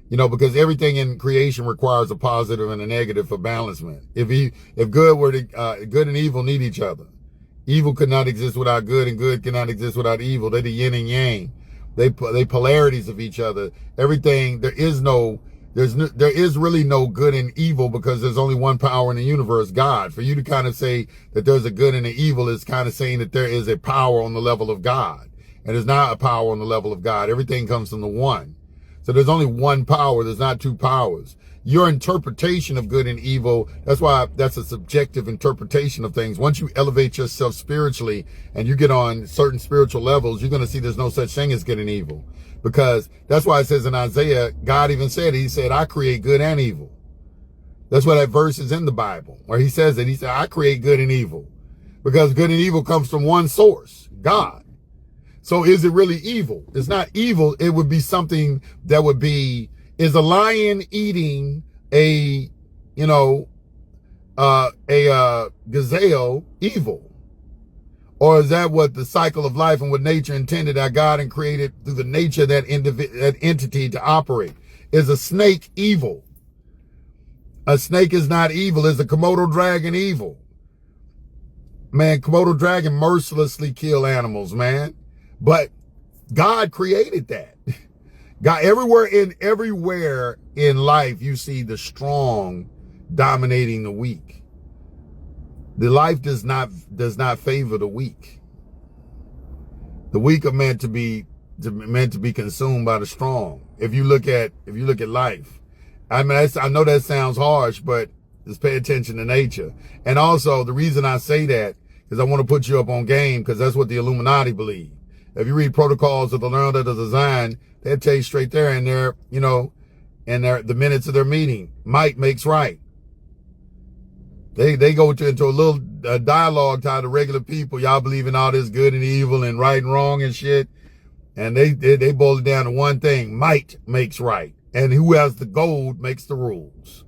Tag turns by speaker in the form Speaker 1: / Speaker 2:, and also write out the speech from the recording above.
Speaker 1: Because everything in creation requires a positive and a negative for balancement. If good and evil need each other. Evil could not exist without good, and good cannot exist without evil. They're the yin and yang. They polarities of each other. Everything, there is really no good and evil, because there's only one power in the universe, God. For you to kind of say that there's a good and an evil is kind of saying that there is a power on the level of God. And there's not a power on the level of God. Everything comes from the one. So there's only one power. There's not two powers. Your interpretation of good and evil, that's a subjective interpretation of things. Once you elevate yourself spiritually and you get on certain spiritual levels, you're going to see there's no such thing as good and evil. Because that's why it says in Isaiah, God even said, he said, I create good and evil. That's why that verse is in the Bible, where he says that. He said, I create good and evil. Because good and evil comes from one source, God. So is it really evil? It's not evil. It would be something that would be, is a lion eating a gazelle evil? Or is that what the cycle of life and what nature intended, that God and created through the nature of that entity to operate? Is a snake evil? A snake is not evil. Is a Komodo dragon evil? Man, Komodo dragon mercilessly kill animals, man. But God created that. God, everywhere in life, you see the strong dominating the weak. The life does not favor the weak. The weak are meant to be consumed by the strong. If you look at life, I mean, I know that sounds harsh, but just pay attention to nature. And also, the reason I say that is I want to put you up on game, because that's what the Illuminati believe. If you read Protocols of the Learned of the Design, they'll tell you straight there in their, the minutes of their meeting, might makes right. They go into a little dialogue tied to regular people. Y'all believe in all this good and evil and right and wrong and shit. And they boil it down to one thing: might makes right. And who has the gold makes the rules.